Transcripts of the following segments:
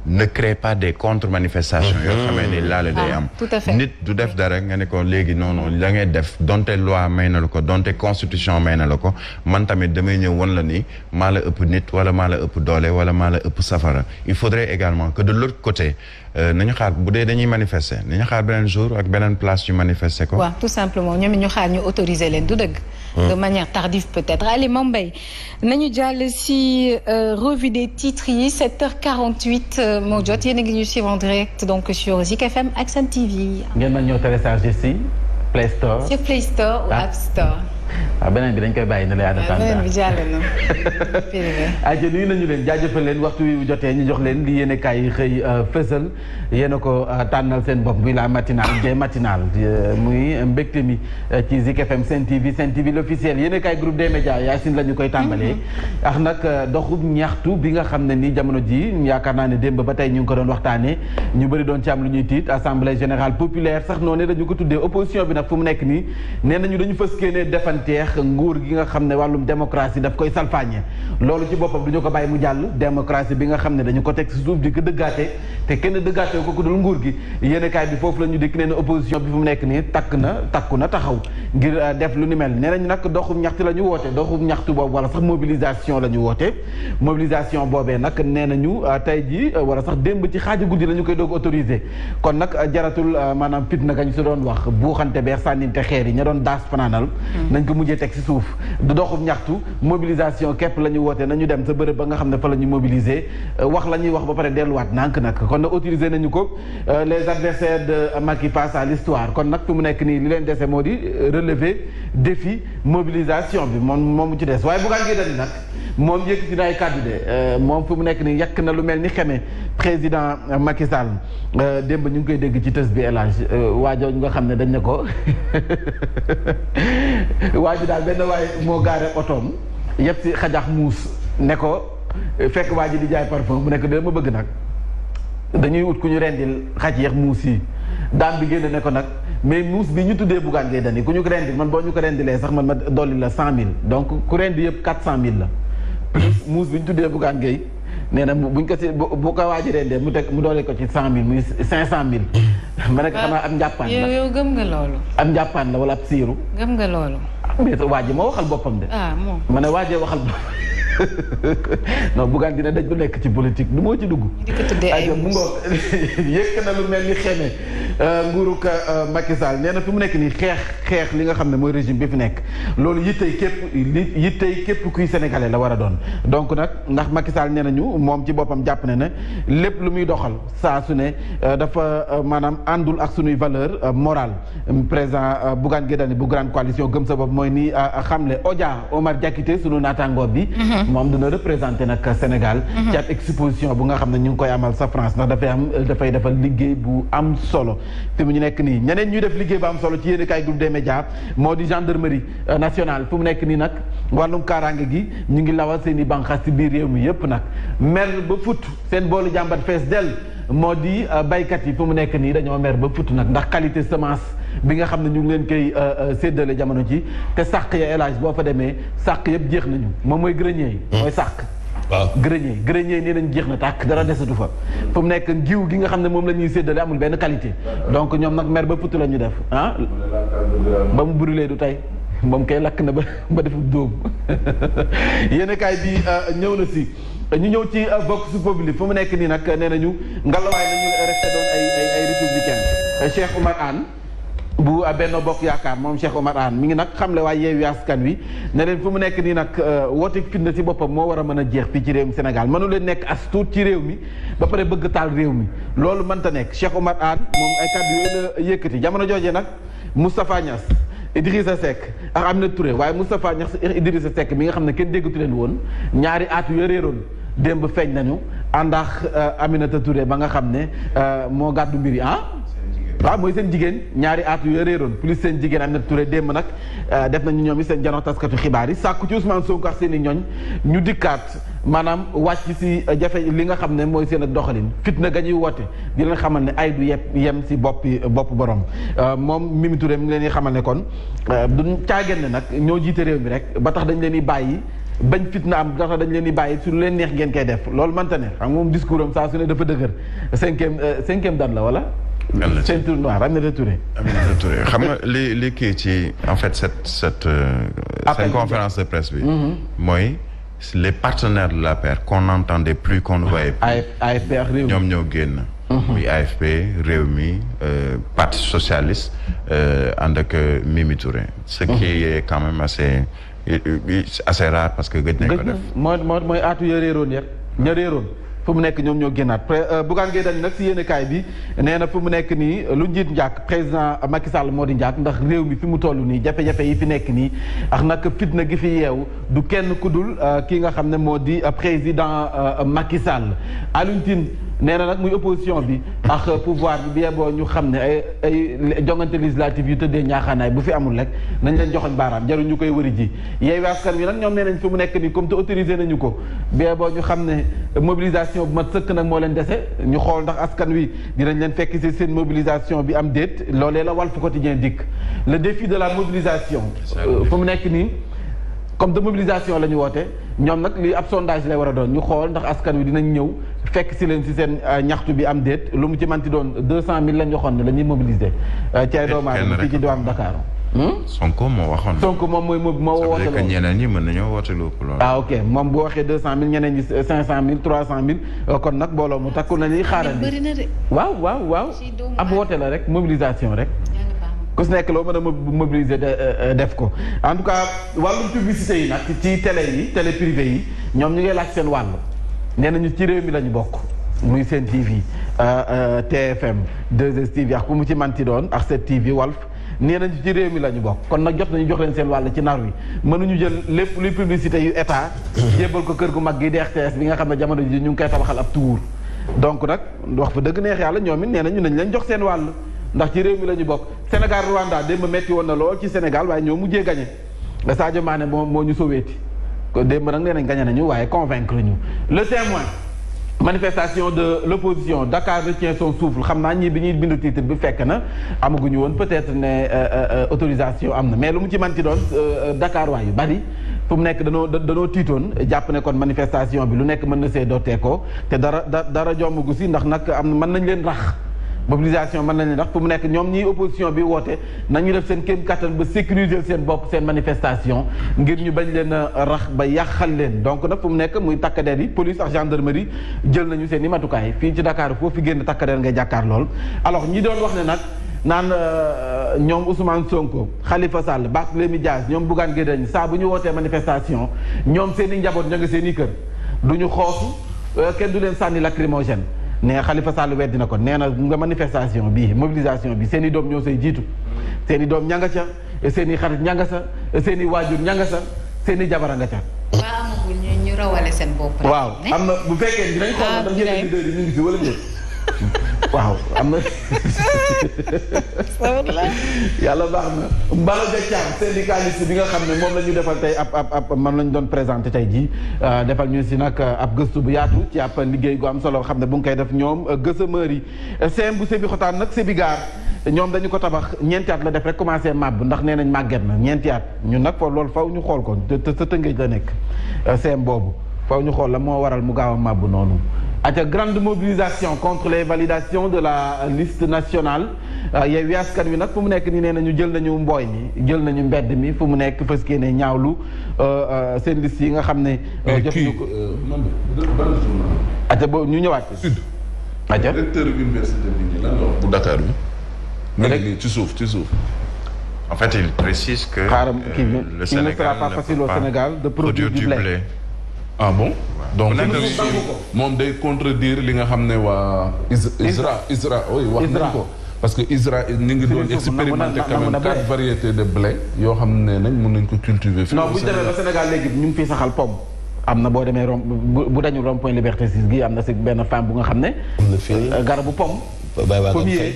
ne crée pas des contre-manifestations yoo xamee ni laale day am nit du def dara nga ne ko léegi non la ngay def donte loi may na la ko donte constitution may na la ko man tamit damay ñëw won la ni maa la ëpp nit wala maa la ëpp doole wala maa la ëpp safara il faudrait également que de l'autre côté nañu xaar bu dee dañuy manifester nañu xaar beneen jour ak beneen place ñu manifester ko. waaw tout simplement ñoom ñu xaar ñu autoriser leen du dëgg. de manière tardive peut-être allez Mame Mbaye nañu jàll si revue des titres yi 7h48 moo jot yéen a ngi ñu suivre en direct donc sur Zik FM ak Sen TV. ngeen mën ñëw télécharger si Play Store. sur Play Store ou App Store. waaw beneen bi dañ koy bàyyi ne lay ànd. beneen bi jàll na. ayca nuyu nañu leen jaajëfal leen waxtu wi jotee ñu jox leen li yéen kaay yi xëy fësal yéen a ko tànnal seen bopp muy la matinale des matinales muy mbégte mi ci Zik FM Sen TV l'officiel yéen a kaay groupe des médias Yacine la ñu koy tàmbalee. ak nag doxub ñaxtu bi nga xam ne ni jamono ji yaakaar naa ne démb ba tey ñu ngi ko doon waxtaanee ñu bëri doon ci am lu ñuy tiit assemblée générale populaire sax noonu dañu ko tuddee opposition bi nag fu mu nekk nii nee nañu dañu fës kéene teex nguur gi nga xam ne wàllum démocratie daf koy salfaañe loolu ci boppam du ñu ko bàyyi mu jàll démocratie bi nga xam ne dañu ko teg si suuf di ko dëggaate te kenn dëggaate ko ku dul nguur gi yéenekaay bi foofu la ñu dikk nee na opposition bi fu mu nekk nii takku na taxaw ngir def lu ni mel nee nañu nag doxum ñaxtu la ñu woote doxum ñaxtu boobu wala sax mobilisation la ñu woote mobilisation boobee nag nee nañu tey ji wala sax démb ci xaaju guddi la ñu koy doog autorisé kon nag jaratul maanaam fitna gañ si doon wax buuxante beex sànninte xeer yi ña doon daas fanaanal nañ ko mujjee teg ci suuf du doxum ñaxtu mobilisation képp la ñu woote nañu dem sa bërëb ba nga xam ne fa la ñu mobiliser wax la ñuy wax ba pare delluwaat nànk nag kon nag autorisé nañu ko les adversaires de Macky passent à l'histoire kon nag fi mu nekk nii li leen dese moo di relever défi mobilisation bi moom ci des waaye Bougane Gueye Dany nag moom yëkkati na ay kàddu de moom fi mu nekk nii yàq na lu mel ni xeme président Macky Sall démb ñu ngi koy dégg ci tës bi élage waajooju nga xam ne dañ ne ko waa ji daal benn waaye moo gaare otoom yëpp si xajax muus ne ko fekk waa ji di jaay parfum mu nekk dama bëgg nag dañuy ut ku ñu rendil xaj yeex muus yi daan bi génn ne ko nag mais muus bi ñu tuddee Bougane Gueye Dany ku ñu ko rendil man boo ñu ko rendilee sax man ma dolli la 100 000 donc ku rendi yëpp 400 000 la plus muus bi ñu tuddee Bougane Gueye nee na buñ ko si bu ko waaji rendee mu dolli ko ci 100 000 muy 500 000 ma ne ko xanaa am njàppaan la yow gëm nga loolu am njàppaan la wala ab siiru gëm nga loolu mais waa ji moo waxal boppam de moom ma ne waajee waxal non Bougane dina daj lu nekk ci politique du moo ci dugg ay mu ngoog yëkk na lu mel ni xeme nguurug Macky Sall nee na fi mu nekk nii xeex li nga xam ne mooy régime bi fi nekk loolu yittey képp kuy sénégalais la war a doon donc nag ndax Macky Sall nee nañu moom ci boppam jàpp ne lépp lu muy doxal saa su ne dafa maanaam àndul ak sunuy valeur morale président Bougane Gueye Dany bu grande coalition gëm sa bopp mooy ni xamle Odia Omar Diakité sunu naataangoo bi moom dina représenté nag Sénégal ci ab exposition bu nga xam ne ñu ngi koy amal sa France ndax dafay defal liggéey bu am solo fi mu ñu nekk nii ñeneen ñuy def liggéey bu am solo ci yéen kaay groupe des médias moo di gendarmerie nationale fu mu nekk nii nag wàllum kaaraange gi ñu ngi lawal seen i bànqaas ci biir réew mi yépp nag mer ba fut seen boolu jàmbat fees dell moo di baykat yi fu mu nekk nii dañoo mer ba fut nag ndax qualité semence bi nga xam ne ñu ngi leen koy séddale jamono ci te sàq ya élage boo fa demee sàq yëpp jeex nañu moom mooy grenier yi mooy sàq waaw grenier nii nañ jeex na tàkk dara desatu fa fu mu nekk njiw gi nga xam ne moom la ñuy séddale amul benn qualité donc ñoom nag mer ba futt la ñu def ba mu brûlé du tey moom kay lakk na ba defu dóom yéen kaay bi ñëw na si ñu ñëw ci Vox Populi fu mu nekk nii nag nee nañu ngalawaay nañu resté doon ay républicain Cheikh Oumar Anne bu Benno Bokk Yaakaar moom Cheikh Oumar Anne mi ngi nag xamle waaye Yewwi Askan Wi ne leen fu mu nekk nii nag woote fitna si boppam moo war a mën a jeex fii ci réew mi Sénégal mënu leen nekk as tuut ci réew mi ba pare bëgg taal réew mi loolu mënta nekk Cheikh Oumar Anne moom ay kàddu yooyu la yëkkati jamono joojee nag Moustapha Niass Idrissa Seck ak Aminata Touré waaye Moustapha Niass Idrissa Seck mi nga xam ne kenn déggatu leen woon ñaari aatu ya réeroon démb feeñ nañu ànd ak Aminata Touré ba nga xam ne moo gàddu mbir yi waaw mooy seen jigéen ñaari aatu yo réeroon plus seen jigéen Aminata Touré démb nag def nañu ñoom i seen janoo taskatu xibaar yi sàkku ci Ousmane Sonko ak seen i ñooñ ñu dikkaat maanaam wàcc si jafe li nga xam ne mooy seen ak doxalin fitna ga ñuy woote di leen xamal ne ay du yem si bopp borom moom Mimi Touré mi ngi leen di xamal ne kon duñ caageen ne nag ñoo jiite réew mi rek ba tax dañ leen di bàyyi bañ fitna am dafa dañ leen di bàyyi su leen neex ngeen koy def loolu manta ne xam nga moom discours am saa su ne dafa dëgër cinquième date la wala. ceinture noire Aminata Touré. Aminata Touré xam nga li kii ci en fait cette conférence de presse bi. mooy les partenaires de l'APR qu'on n'entendait plus qu'on ne voyait plus. AFP ak Rewmi ñoom ñoo génn. muy AFP Rewmi parti socialiste ànd ak Mimi Touré. ce qui est quand même assez rare parce que gëj nañ ko def. mooy aatu ya réeroon ya ña réeroon fu mu nekk ñoom ñoo génnaat Bougane Gueye Dany nag si yéenekaay bi nee na fu mu nekk nii lu njiit njàkk président Macky Sall moo di njàkk ndax réew mi fi mu toll nii jafe-jafe yi fi nekk nii ak nag fitna gi fi yeewu du kenn ku dul kii nga xam ne moo di président Macky Sall Alioune Tine nee na nag muy opposition bi ak pouvoir bi boo ñu xam ne ay jongante législative yu tëddee ñaaxaanaay bu fi amul rek nañ leen joxoñ baaraam jaru ñu koy wëri ji Yewwi Askan Wi nag ñoom nee nañ fi mu nekk nii comme te autorisé nañu ko boo ñu xam ne mobilisation bu mat sëkk nag moo leen dese ñu xool ndax askan wi dinañ leen fekk ci seen mobilisation bi am déet loolee la Walf Quotidien dikk le défi de la mobilisation fu mu nekk nii comme de mobilisation la ñu woote ñoom nag li ab sondage lay war a doon ñu xool ndax askan wi dinañ ñëw fekk si leen si seen ñaxtu bi am déet lu mu ci manti doon 200 000 lañ waxoon ne la ñuy mobiliser ci ay doomu aadama fii ci diwaanu Dakar. Sonko moo waxoon. Sonko moom moo woote loolu. ñeneen ñi mën nañoo woote lu ëpp loolu. ah ok moom bu waxee 200 000 ñeneen ñi 500 000 300 000 kon nag booloo mu takku na ñuy xaarandi. bëri na de. waaw ab woote la rek mobilisation rek. ku si nekk loo mën a mobiliser def ko en tout cas wàllum publicité yi nag ci télé privé yi ñoom ñu ngi laaj seen wàll nee nañu ci réew mi la ñu bokk muy Sen TV TFM 2STV ak ku mu ci manti doon ak 7TV Walf nee nañu ci réew mi la ñu bokk kon nag jot nañu jox leen seen wàll ci nar wi mënuñu jël lépp luy publicité yu état jébbal ko kër gu mag gi di RTS bi nga xam ne jamono ji ñu ngi koy tabaxal ab tuur donc nag wax fa dëgg neex yàlla ñoom it nee nañu nañ leen jox seen wàll ndax ci réew mi la ñu bokk Sénégal Rwanda démb metti woon na lool ci Sénégal waaye ñoo mujjee gagné Sadio Mané moo ñu soweeti démb nag nee nañ gagné nañu waaye convaincre ñu le témoin manifestation de l'opposition Dakar retient son souffle xam naa ñii bi ñuy bindu titre bi fekk na amaguñu woon peut-être ne autorisation am na mais lu mu ci manti doon Dakar waay yu bari fu mu nekk danoo tiitoon jàpp ne kon manifestation bi lu nekk mën na see dooteekoo te dara jomb gu si ndax nag am mën nañ leen rax mobilisation mën nañ leen rax fu mu nekk ñoom ñii opposition bi woote nañu def seen kéem kattan ba sécuriser seen bopp seen manifestation ngir ñu bañ leen a rax ba yàqal leen donc nag fu mu nekk muy takkadeer yi police ak gendarmerie jël nañu seen i matukaay fii ci Dakar foofu fi génn takkadeer ngay jàkkaar lool alors ñi doon wax ne nag naan ñoom Ousmane Sonko Khalifa Sall Barthélémy Dias ñoom Bougane Gueye Dany saa bu ñu wootee manifestation ñoom seen i njaboot ña nga seen i kër du ñu xoosu kenn du leen sànni lacrymogène nee Khalifa Sall weddi na ko nee na nga manifestation bi mobilisation bi seen i doom ñoo say jiitu seen i doom ña nga ca seen i xarit ña nga sa seen i waajur ña nga sa seen i jabara nga ca. waaw amagul ñu rawale seen bopp rek. waaw am na bu fekkee dinañ xool ndax yeneen leader yi ñu ngi fi wala déet waaw am na. yàlla baax na Mbalo Diakhar syndicaliste bi nga xam ne moom la ñu defal tey ab man lañu doon présenté tey jii defal ñu si nag ab gëstu bu yaatu ci ab liggéey gu am solo xam ne bu ngi koy def ñoom gësameur yi CM bu Sébi xotaan nag Sébi gaar ñoom dañu ko tabax ñeenti at la def rek commencé màbb ndax nee nañ màgget na ñeenti at ñun nag foofu loolu faw ñu xool ko te sa tëngéej la nekk CM boobu faw ñu xool la moo waral mu gaaw a màbb noonu ak grande mobilisation contre les validations de la liste nationale Yewwi Askan Wi nag fu mu nekk nii nee nañu jël nañu mbooy mi jël nañu mbedd mi fu mu nekk fas yéene ñaawlu seen liste yi nga xam ne. jotuñu ko ata boobu ñu ñëwaat ci. Sud. ata recteur université bi lan la wax bu Dakar bi. mu nekk nii ci suuf. En fait, il précise que le Sénégal ne sera pas facile au Sénégal de produire du blé. Ah bon? Donc moom day contredire li nga xam ne waa ISRA oui wax nañ ko parce que ISRA ni ngi doon expérimenter quand même 4 variétés de blé yoo xam ne nañ mën nañ ko cultiver fii non bu ñu demee ba Sénégal léegi ñu ngi fiy saxal pomme am na boo demee bu dañu rond point Liberté 6 gi am na si benn femme bu nga xam ne am na fii garabu pomme pommier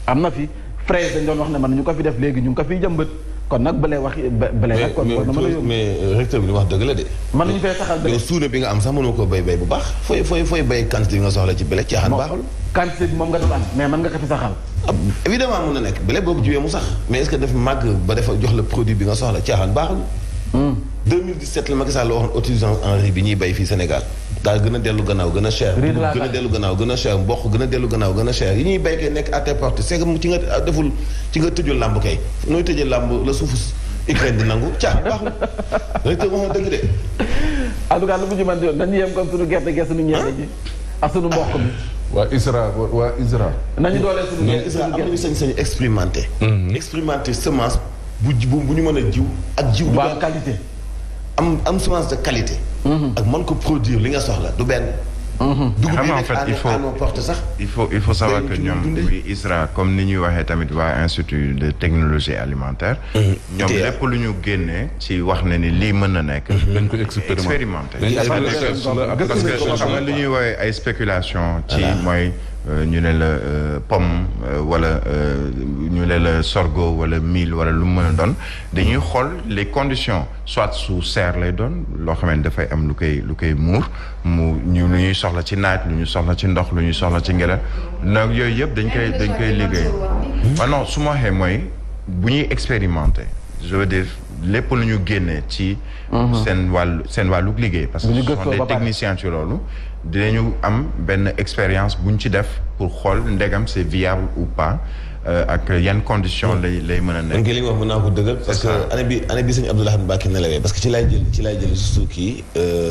am na fi fraise dañ doon wax ne man ñu ko fi def léegi ñu ngi ko fiy jëmbat kon nag bële wax bële nag kon na mën a yóbbu mais recteur bi li wax dëgg la de. mën nañu fee saxal bële yow suuna bi nga am sax mënoo koo bay bu baax fooy bay quantité bi nga soxla ci bële caaxaan baaxul. quantité bi moom nga dul am mais mën nga ko fi saxal. évidemment mën na nekk bële boobu jiwee mu sax mais est-ce que dafa màgg ba dafa jox la produit bi nga soxla caaxaan baaxul. 2017 la Macky Sall la waxoon autosuffisance en riz bi ñuy bay fii Sénégal daal gën a dellu gannaaw gën a cher. gën a dellu gannaaw gën a cher mboq gën a dellu gannaaw gën a cher yi ñuy bay kay nekk à tes portes c'est que ci nga deful ci nga tëjul làmb kay nooy tëjee làmb la suufu Ukraine di nangu baaxul rek te waxoon dëgg de. en tout cas lu mu ci mën di yoon dañuy yem comme suñu gerte gi suñu ñebe ji ak suñu mboq bi. waa ISRA. nañu dooleel suñu gerte ISRA am nañu sañ-sañu expérimenté. expérimenté semence bu ñu mën a jiw ak jiw. bu am qualité. am semence de qualité. ak mën ko produire li nga soxla du benn. dugub bi en fait il faut savoir que ñoom ISRA comme ni ñuy waxee tamit waa institut de technologie alimentaire. ñoom lépp lu ñu génnee ci wax ne ni lii mën na nekk. dañ ko expérimenté. parce que xam nga li ñuy woowee ay spéculation ci mooy. ñu ne la pomme wala ñu ne la sorgho wala mil wala lu mu mën a doon dañuy xool les conditions soit sous serre lay doon loo xam ne dafay am lu koy muur lu ñuy soxla ci naaj lu ñuy soxla ci ndox lu ñuy soxla ci ngelaw nag yooyu yëpp dañ koy liggéey. non su ma waxee mooy bu ñuy expérimenter je veux dire lépp lu ñu génnee ci. seen wàllu liggéey. parce que ce sont des techniciens ci loolu. dinañu am benn expérience bu ñu ci def pour xool ndegam c'est viable ou pas ak yan conditions lay mën a nekk. li nga wax mën naa ko dëggal. parce que année bi sëñ Abdoulaye Mbacké nelawee parce que ci laay jël surtout kii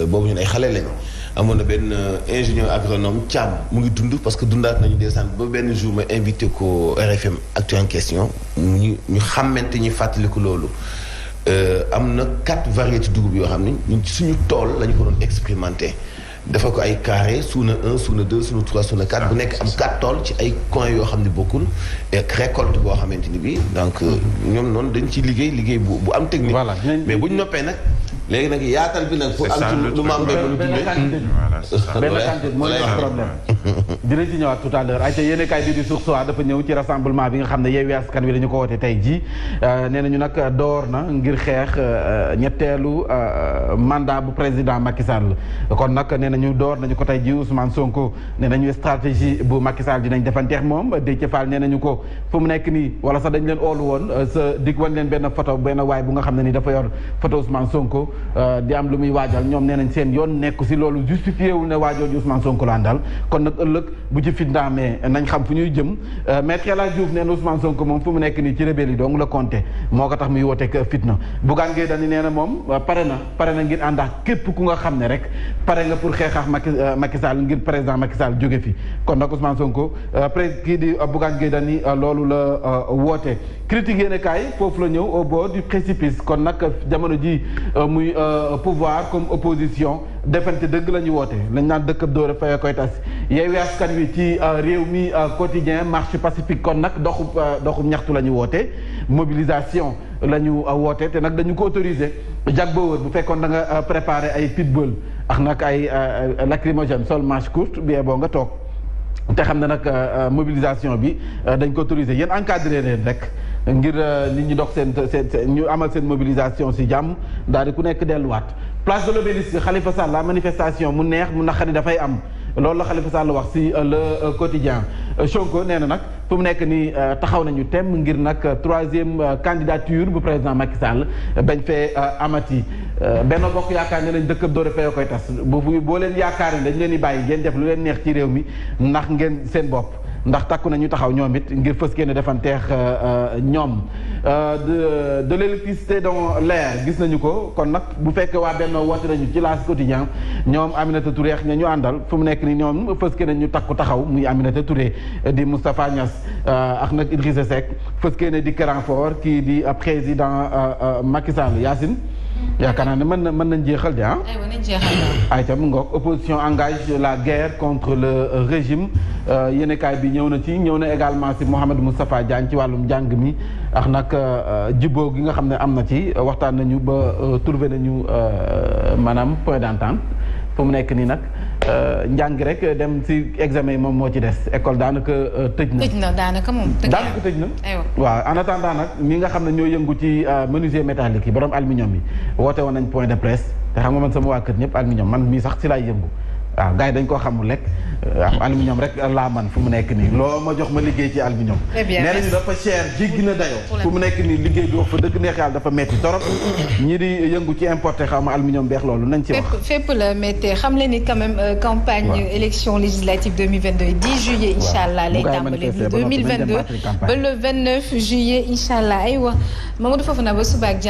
boobu ñun ay xale lañu. amoon na benn ingénieur agronome Thiam mu ngi dund parce que dundaat nañu descente ba benn jour ma invité ko RFM Actu en question ñu xamante ñu fàttaliku loolu. am na 4 variétés dugub yoo xam ne ñun ci suñu tool la ñu ko doon expérimenté. dafa ko ay carré suuna 1 suuna 2 suuna 3 suuna 4 bu nekk am 4 tool ci ay coins yoo xam ne bokkul et récolte boo xamante ni bii donc ñoom noonu dañ ci liggéey bu am technique. voilà mais bu ñu noppee nag léegi nag yaatal bi nag. pour am ci lu ma am béy lu dundee. benn quantité moo lay wax problème. dinañ ci ñëwaat tout à l'heure ayca yéen kay bi di Source A dafa ñëw ci rassemblement bi nga xam ne Yewwi Askan Wi dañu ko woote tey jii nee nañu nag door na ngir xeex ñetteelu mandat bu président Macky Sall kon nag nee nañu door nañu ko tey jii Ousmane Sonko nee nañu stratégie bu Macky Sall dinañ defanteex moom Déthié Fall nee nañu ko fu mu nekk nii wala sax dañ leen oolu woon sa dig wan leen benn photo benn waay bu nga xam ne ni dafa yor photo Ousmane Sonko di am lu muy waajal ñoom nee nañ seen yoon nekku si loolu justifié wul ne waajooju Ousmane Sonko la àndal kon nag ëllëg bu ci fitnaamee nañ xam fu ñuy jëm Maître El Hadji Diouf nee na Ousmane Sonko moom fu mu nekk nii ci rebelle yi donc la compté moo ko tax muy wooteeg fitna Bougane Gueye Dany nee na moom pare na ngir ànd ak képp ku nga xam ne rek pare nga pour xeex ak Macky Sall ngir président Macky Sall jóge fi kon nag Ousmane Sonko kii di Bougane Gueye Dany loolu la woote critique yéen kaay foofu la ñëw au bord du précipice kon nag jamono ji muy pouvoir comme opposition defante dëgg la ñu woote lañ naan dëkkab dóor a fay koy tas Yewwi Askan Wi ci réew mi quotidien marche pacifique kon nag doxub ñaxtu la ñu woote mobilisation la ñu woote te nag dañu ko autorisé jag ba wër bu fekkoon da nga préparé ay pitbull ak nag ay lacrymogène sol manche courte bien boo nga toog te xam ne nag mobilisation bi dañ ko autorisé yéen encadré leen rek ngir nit ñi dox seen ñu amal seen mobilisation si jàmm daal di ku nekk delluwaat place de l'Obélisque Khalifa Sall la manifestation mu neex mu naqari dafay am loolu la Khalifa Sall wax si le quotidien Sonko nee na nag fu mu nekk nii taxaw nañu temm ngir nag 3e candidature bu président Macky Sall bañ fee amati Benno Bokk Yaakaar ne nañ dëkkab doore fee koy tas boo leen yaakaar ne dañ leen di bàyyi ngeen def lu leen neex ci réew mi ndax ngeen seen bopp ndax takku nañu taxaw ñoom it ngir fës kenn defanteex ñoom de l'électricité dans l'air gis nañu ko kon nag bu fekkee waa Benno woote nañu ci L'As Quotidien ñoom Aminata Touré ña ñu àndal fu mu nekk ni ñoom fës kenn ñu takku taxaw muy Aminata Touré di Moustapha Niass ak nag Idrissa Seck fës kenn di renfort kii di président Macky Sall Yacine yaakaar naa ne mën nañ jeexal de ah. aywa nañ jeexal ay tam ngoog opposition engage la guerre contre le régime yéenekaay bi ñëw na également si Mouhamadou Moustapha Diagne ci wàllum njàng mi ak nag jubóo gi nga xam ne am na ci waxtaan nañu ba trouvé nañu maanaam point d'entente fu mu nekk nii nag njàng rek dem si examen yi moom moo ci des école daanaka tëj na. tëj na daanaka moom. daanaka tëj na. waaw en attendant nag ñi nga xam ne ñoo yëngu ci menuisier métallique yi borom aluminium yi woote woon nañ point de presse te xam nga man sama waa kër ñëpp aluminium man mii sax si laay yëngu waaw gars yi dañ koo xamul rek waaw aluminium rek laa man fu mu nekk nii loo ma jox ma liggéey ci aluminium. très bien nee nañu dafa cher jéggi na dayoo. fu mu nekk nii liggéey bi wax fa dëgg neex yàlla dafa metti torop. ñii di yëngu ci importé xaw ma aluminium beex loolu nañ ci wax. fépp la métti xam leen ni quand même campagne élection législative 2022 10 juillet incha allah lay tàmbali 2022 ba le 29 juillet incha allah aywa Mamadou Fofana ba suba ak